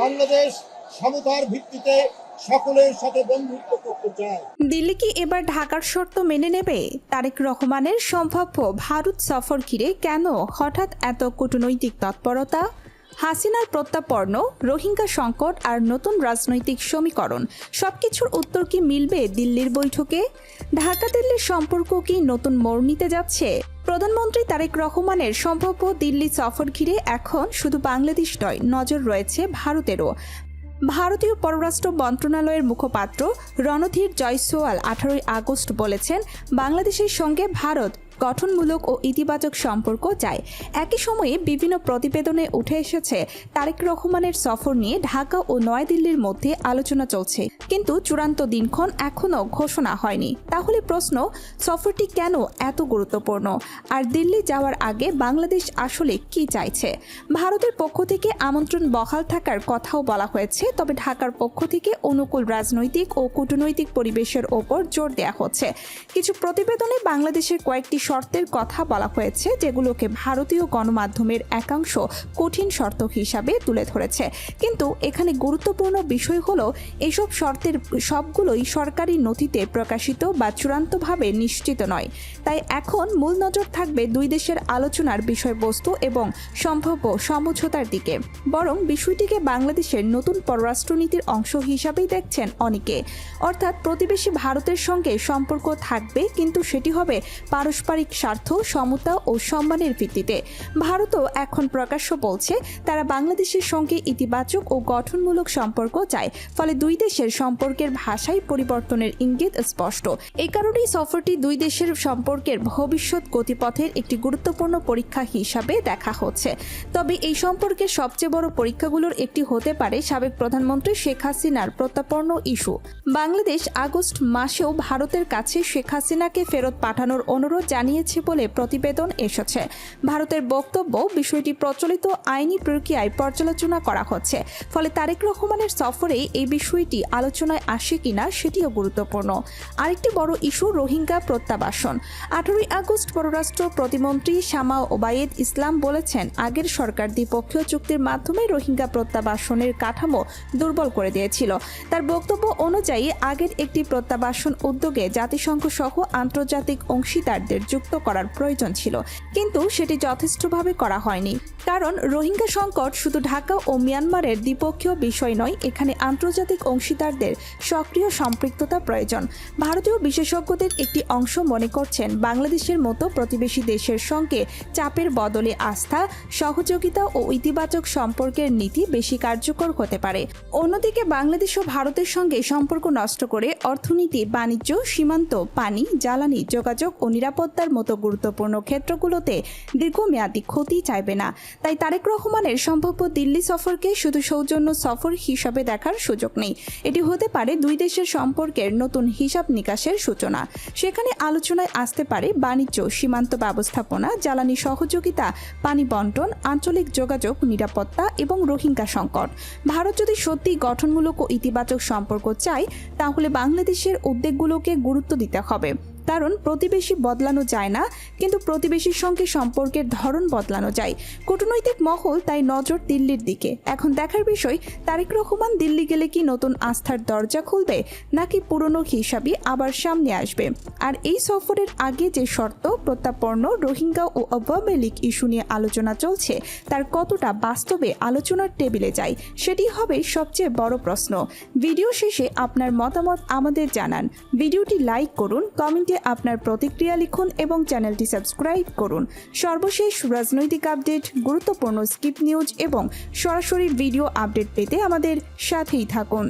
বাংলাদেশ সমতার ভিত্তিতে সকলের সাথে বন্ধুত্ব করতে চায়। দিল্লি কি এবার ঢাকার শর্ত মেনে নেবে? তারেক রহমানের সম্ভাব্য ভারত সফর ঘিরে কেন হঠাৎ এত কূটনৈতিক তৎপরতা? হাসিনার প্রত্যাপর্ণ, রোহিঙ্গা সংকট আর নতুন রাজনৈতিক সমীকরণ সবকিছুর উত্তর কি মিলবে দিল্লির বৈঠকে? ঢাকা দিল্লির সম্পর্ক কি নতুন মোড় নিতে যাচ্ছে? প্রধানমন্ত্রী তারেক রহমানের সম্ভাব্য দিল্লি সফর ঘিরে এখন শুধু বাংলাদেশ নয়, নজর রয়েছে ভারতেরও। ভারতীয় পররাষ্ট্র মন্ত্রণালয়ের মুখপাত্র রণধীর জয়সওয়াল 18 আগস্ট বলেছেন, বাংলাদেশের সঙ্গে ভারত গঠনমূলক ও ইতিবাচক সম্পর্ক চায়। একই সময়ে বিভিন্ন প্রতিবেদনে উঠে এসেছে তারেক রহমানের সফর নিয়ে ঢাকা ও নয়াদিল্লির মধ্যে আলোচনা চলছে, কিন্তু চূড়ান্ত দিনক্ষণ এখনও ঘোষণা হয়নি। তাহলে প্রশ্ন, সফরটি কেন এত গুরুত্বপূর্ণ? আর দিল্লি যাওয়ার আগে বাংলাদেশ আসলে কি চাইছে? ভারতের পক্ষ থেকে আমন্ত্রণ বহাল থাকার কথাও বলা হয়েছে, তবে ঢাকার পক্ষ থেকে অনুকূল রাজনৈতিক ও কূটনৈতিক পরিবেশের ওপর জোর দেওয়া হচ্ছে। কিছু প্রতিবেদনে বাংলাদেশের কয়েকটি শর্তের কথা বলা হয়েছে, যেগুলোকে ভারতীয় গণমাধ্যমের একাংশ কঠিন শর্ত হিসাবে তুলে ধরেছে। কিন্তু এখানে গুরুত্বপূর্ণ বিষয় হলো, এসব শর্তের সবগুলোই সরকারি নথিতে প্রকাশিত বা চূড়ান্তভাবে নিশ্চিত নয়। তাই এখন মূল নজর থাকবে দুই দেশের আলোচনার বিষয়বস্তু এবং সম্ভাব্য সমঝোতার দিকে। বরং বিষয়টিকে বাংলাদেশের নতুন পররাষ্ট্রনীতির অংশ হিসাবেই দেখছেন অনেকে। অর্থাৎ প্রতিবেশী ভারতের সঙ্গে সম্পর্ক থাকবে, কিন্তু সেটি হবে পারস্পরিক স্বার্থ, সমতা ও সম্মানের ভিত্তিতে। ভারতও এখন প্রকাশ্য বলছে তারা বাংলাদেশের সঙ্গে ইতিবাচক ও গঠনমূলক সম্পর্ক চায়। ফলে দুই দেশের সম্পর্কের ভাষায় পরিবর্তনের ইঙ্গিত স্পষ্ট। এই কারণেই সফরটি দুই দেশের সম্পর্কের ভবিষ্যৎ গতিপথের একটি গুরুত্বপূর্ণ পরীক্ষা হিসাবে দেখা হচ্ছে। তবে এই সম্পর্কের সবচেয়ে বড় পরীক্ষাগুলোর একটি হতে পারে সাবেক প্রধানমন্ত্রী শেখ হাসিনার প্রত্যাপর্ণ ইস্যু। বাংলাদেশ আগস্ট মাসেও ভারতের কাছে শেখ হাসিনাকে ফেরত পাঠানোর অনুরোধ জানিয়েছে বলে প্রতিবেদন এসেছে। ভারতের বক্তব্য, বিষয়টি প্রচলিত আইনি প্রক্রিয়ায় পর্যালোচনা করা হচ্ছে। ফলে তারেক রহমানের সফরে এই বিষয়টি আলোচনায় আসে কিনা সেটিও গুরুত্বপূর্ণ। আরেকটি বড় ইস্যু রোহিঙ্গা প্রত্যাবাসন। 18 আগস্ট পররাষ্ট্র প্রতিমন্ত্রী শামা ওবায়েদ ইসলাম বলেছেন, আগের সরকার দ্বিপক্ষীয় চুক্তির মাধ্যমে রোহিঙ্গা প্রত্যাবাসনের কাঠামো দুর্বল করে দিয়েছিল। তার বক্তব্য অনুযায়ী আগের একটি প্রত্যাবাসন উদ্যোগে জাতিসংঘ সহ আন্তর্জাতিক অংশীদারদের যুক্ত করার প্রয়োজন ছিল, কিন্তু সেটি যথেষ্টভাবে করা হয়নি। কারণ রোহিঙ্গা সংকট শুধু ঢাকা ও মিয়ানমারের দ্বিপক্ষীয় বিষয় নয়, এখানে আন্তর্জাতিক অংশীদারদের সক্রিয় সম্পৃক্ততা প্রয়োজন। ভারতীয় বিশেষজ্ঞদের একটি অংশ মনে করছেন, বাংলাদেশের মতো প্রতিবেশী দেশের সঙ্গে চাপের বদলে আস্থা, সহযোগিতা ও ইতিবাচক সম্পর্কের নীতি বেশি কার্যকর হতে পারে। অন্যদিকে বাংলাদেশ ও ভারতের সঙ্গে সম্পর্ক নষ্ট করে অর্থনীতি, বাণিজ্য, সীমান্ত, পানি, জ্বালানি, যোগাযোগ ও নিরাপত্তার মতো গুরুত্বপূর্ণ ক্ষেত্রগুলোতে দীর্ঘমেয়াদী ক্ষতি চাইবে না। তাই তারেক রহমানের সম্ভাব্য দিল্লি সফরকে শুধু সৌজন্য সফর হিসাবে দেখার সুযোগ নেই। এটি হতে পারে দুই দেশের সম্পর্কের নতুন হিসাব নিকাশের সূচনা। সেখানে আলোচনায় আসতে পারে বাণিজ্য, সীমান্ত ব্যবস্থাপনা, জ্বালানি সহযোগিতা, পানি বন্টন, আঞ্চলিক যোগাযোগ, নিরাপত্তা এবং রোহিঙ্গা সংকট। ভারত যদি সত্যি গঠনমূলক ও ইতিবাচক সম্পর্ক চায়, তাহলে বাংলাদেশের উদ্বেগগুলোকে গুরুত্ব দিতে হবে। কারণ প্রতিবেশী বদলানো যায় না, কিন্তু প্রতিবেশীর সঙ্গে সম্পর্কের ধরন বদলানো যায়। কূটনৈতিক মহল তাই নজর দিল্লির দিকে। এখন দেখার বিষয়, তারেক রহমান দিল্লি গেলে কি নতুন আস্থার দরজা খুলবে, নাকি পুরনো হিসাবই আবার সামনে আসবে। আর এই সফরের আগে যে শর্ত, প্রত্যাপর্ণ, রোহিঙ্গা ও আওয়ামী লীগ ইস্যু নিয়ে আলোচনা চলছে, তার কতটা বাস্তবে আলোচনার টেবিলে যায়, সেটি হবে সবচেয়ে বড় প্রশ্ন। ভিডিও শেষে আপনার মতামত আমাদের জানান। ভিডিওটি লাইক করুন, কমেন্টে আপনার প্রতিক্রিয়া লিখুন এবং চ্যানেলটি সাবস্ক্রাইব করুন। সর্বশেষ রাজনৈতিক আপডেট, গুরুত্বপূর্ণ স্কিপ নিউজ এবং সরাসরি ভিডিও আপডেট পেতে আমাদের সাথেই থাকুন।